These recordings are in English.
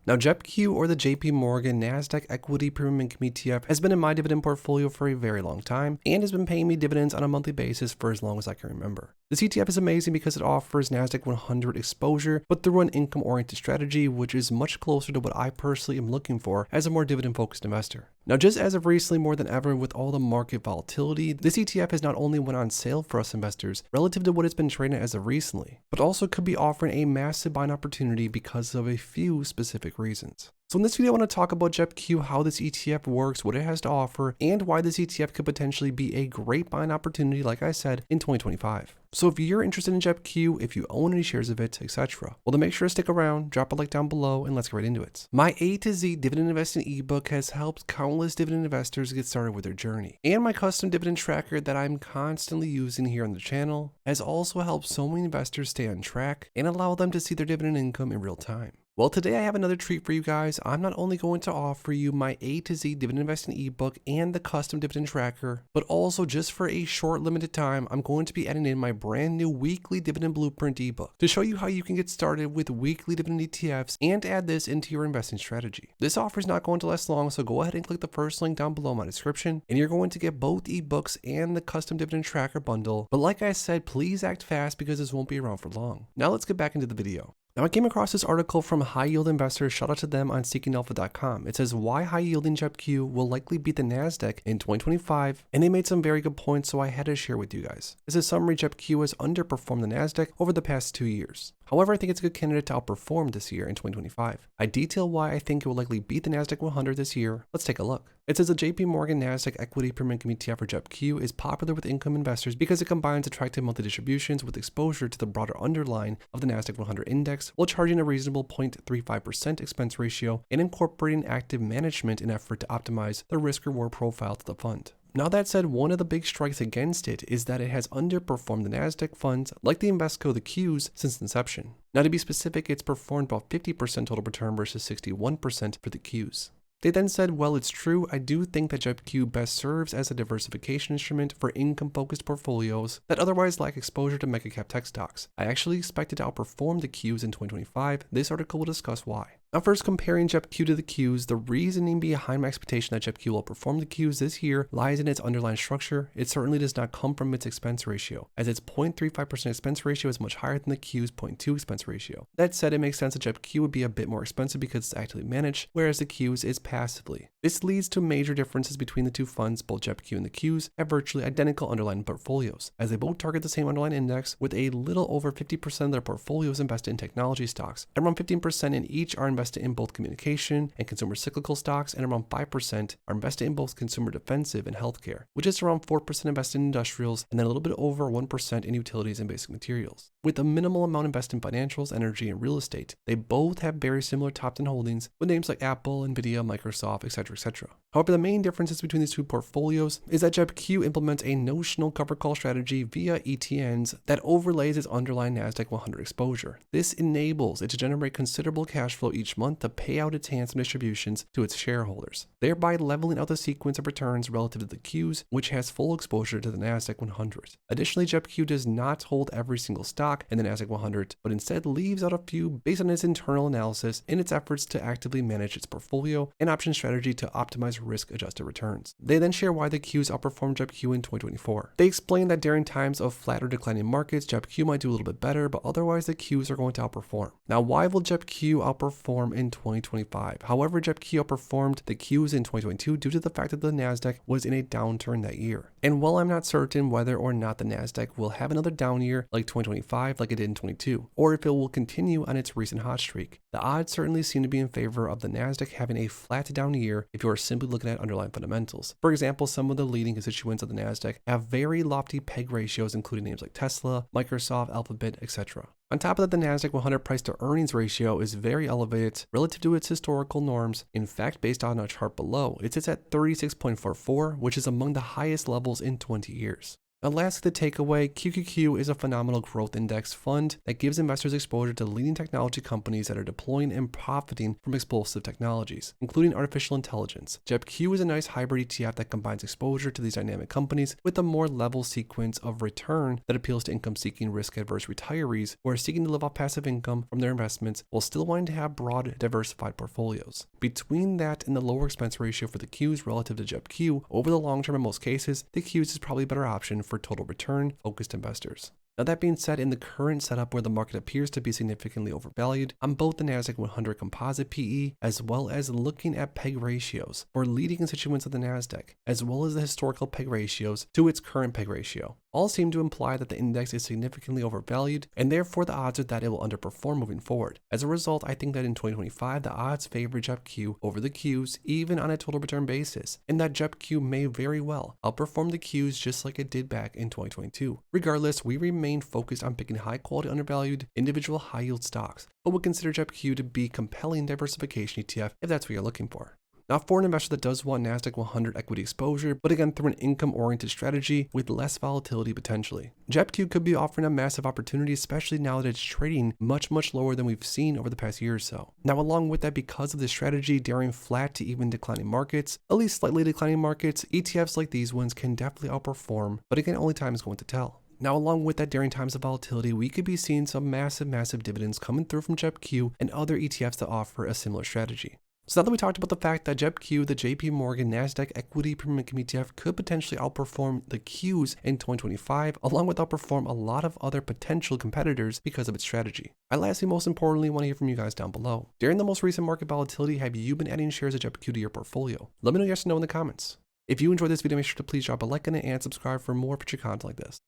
Now, JEPQ, or the JP Morgan Nasdaq Equity Premium Income ETF, has been in my dividend portfolio for a very long time and has been paying me dividends on a monthly basis for as long as I can remember. This ETF is amazing because it offers Nasdaq 100 exposure, but through an income-oriented strategy, which is much closer to what I personally am looking for as a more dividend-focused investor. Now, just as of recently, more than ever with all the market volatility, this ETF has not only went on sale for us investors relative to what it's been trading as of recently, but also could be offering a massive buying opportunity because of a few specific reasons. So in this video, I want to talk about JEPQ, how this ETF works, what it has to offer, and why this ETF could potentially be a great buying opportunity, like I said, in 2025. So if you're interested in JEPQ, if you own any shares of it, etc., well, then make sure to stick around, drop a like down below, and let's get right into it. My A to Z dividend investing ebook has helped countless dividend investors get started with their journey. And my custom dividend tracker that I'm constantly using here on the channel has also helped so many investors stay on track and allow them to see their dividend income in real time. Well, today I have another treat for you guys. I'm not only going to offer you my A to Z dividend investing ebook and the custom dividend tracker, but also just for a short limited time, I'm going to be adding in my brand new weekly dividend blueprint ebook to show you how you can get started with weekly dividend ETFs and add this into your investing strategy. This offer is not going to last long, so go ahead and click the first link down below in my description, and you're going to get both ebooks and the custom dividend tracker bundle. But like I said, please act fast because this won't be around for long. Now let's get back into the video. Now, I came across this article from High Yield Investors, shout out to them on seekingalpha.com. It says why high yielding JEPQ will likely beat the Nasdaq in 2025, and they made some very good points, so I had to share with you guys. As a summary, JEPQ has underperformed the Nasdaq over the past 2 years. However, I think it's a good candidate to outperform this year in 2025. I detail why I think it will likely beat the Nasdaq 100 this year. Let's take a look. It says the JP Morgan Nasdaq Equity Premium Income ETF, or JEPQ, is popular with income investors because it combines attractive monthly distributions with exposure to the broader underlying of the Nasdaq 100 index, while charging a reasonable 0.35% expense ratio and incorporating active management in effort to optimize the risk-reward profile to the fund. Now that said, one of the big strikes against it is that it has underperformed the Nasdaq funds like the Invesco, the Qs, since inception. Now to be specific, it's performed about 50% total return versus 61% for the Qs. They then said, well, it's true, I do think that JEPQ best serves as a diversification instrument for income-focused portfolios that otherwise lack exposure to mega-cap tech stocks. I actually expect it to outperform the Qs in 2025. This article will discuss why. Now first, comparing JEPQ to the Qs, the reasoning behind my expectation that JEPQ will perform the Qs this year lies in its underlying structure. It certainly does not come from its expense ratio, as its 0.35% expense ratio is much higher than the Qs' 0.2 expense ratio. That said, it makes sense that JEPQ would be a bit more expensive because it's actively managed, whereas the Qs is passively. This leads to major differences between the two funds. Both JEPQ and the Qs have virtually identical underlying portfolios, as they both target the same underlying index, with a little over 50% of their portfolios invested in technology stocks, and around 15% in each are invested in both communication and consumer cyclical stocks, and around 5% are invested in both consumer defensive and healthcare, which is around 4% invested in industrials, and then a little bit over 1% in utilities and basic materials. With a minimal amount invested in financials, energy, and real estate, they both have very similar top 10 holdings with names like Apple, Nvidia, Microsoft, etc., etc. However, the main differences between these two portfolios is that JEPQ implements a notional cover call strategy via ETNs that overlays its underlying Nasdaq 100 exposure. This enables it to generate considerable cash flow each month to pay out its handsome distributions to its shareholders, thereby leveling out the sequence of returns relative to the Qs, which has full exposure to the Nasdaq 100. Additionally, JEPQ does not hold every single stock in the Nasdaq 100, but instead leaves out a few based on its internal analysis in its efforts to actively manage its portfolio and option strategy to optimize risk-adjusted returns. They then share why the Qs outperformed JEPQ in 2024. They explain that during times of flat or declining markets, JEPQ might do a little bit better, but otherwise the Qs are going to outperform. Now, why will JEPQ outperform in 2025? However, JEPQ outperformed the Qs in 2022 due to the fact that the Nasdaq was in a downturn that year. And while I'm not certain whether or not the Nasdaq will have another down year like 2025 like it did in 22, or if it will continue on its recent hot streak, the odds certainly seem to be in favor of the Nasdaq having a flat to down year if you are simply looking at underlying fundamentals. For example, some of the leading constituents of the Nasdaq have very lofty PEG ratios, including names like Tesla, Microsoft, Alphabet, etc. On top of that, the Nasdaq 100 price to earnings ratio is very elevated relative to its historical norms. In fact, based on a chart below, it sits at 36.44, which is among the highest levels in 20 years. And lastly, the takeaway, QQQ is a phenomenal growth index fund that gives investors exposure to leading technology companies that are deploying and profiting from explosive technologies, including artificial intelligence. JEPQ is a nice hybrid ETF that combines exposure to these dynamic companies with a more level sequence of return that appeals to income-seeking, risk-averse retirees who are seeking to live off passive income from their investments while still wanting to have broad, diversified portfolios. Between that and the lower expense ratio for the Qs relative to JEPQ, over the long term in most cases, the Qs is probably a better option for total return focused investors. Now that being said, in the current setup where the market appears to be significantly overvalued on both the NASDAQ 100 composite PE as well as looking at PEG ratios for leading constituents of the NASDAQ, as well as the historical PEG ratios to its current PEG ratio, all seem to imply that the index is significantly overvalued and therefore the odds are that it will underperform moving forward. As a result, I think that in 2025 the odds favor JEPQ over the Qs even on a total return basis, and that JEPQ may very well outperform the Qs just like it did back in 2022. Regardless, we remain focused on picking high quality undervalued individual high yield stocks, but would consider JEPQ to be compelling diversification ETF if that's what you're looking for. Now, for an investor that does want NASDAQ 100 equity exposure, but again through an income-oriented strategy with less volatility potentially, JEPQ could be offering a massive opportunity, especially now that it's trading much lower than we've seen over the past year or so. Now, along with that, because of this strategy during flat to even declining markets, at least slightly declining markets, ETFs like these ones can definitely outperform, but again, only time is going to tell. Now, along with that, during times of volatility, we could be seeing some massive dividends coming through from JEPQ and other ETFs that offer a similar strategy. So now that we talked about the fact that JEPQ, the JP Morgan Nasdaq Equity Premium Income ETF, could potentially outperform the Qs in 2025, along with outperform a lot of other potential competitors because of its strategy. I lastly, most importantly, want to hear from you guys down below. During the most recent market volatility, have you been adding shares of JEPQ to your portfolio? Let me know yes or no in the comments. If you enjoyed this video, make sure to please drop a like on it and subscribe for more future content like this.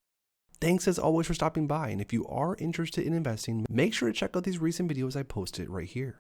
Thanks as always for stopping by, and if you are interested in investing, make sure to check out these recent videos I posted right here.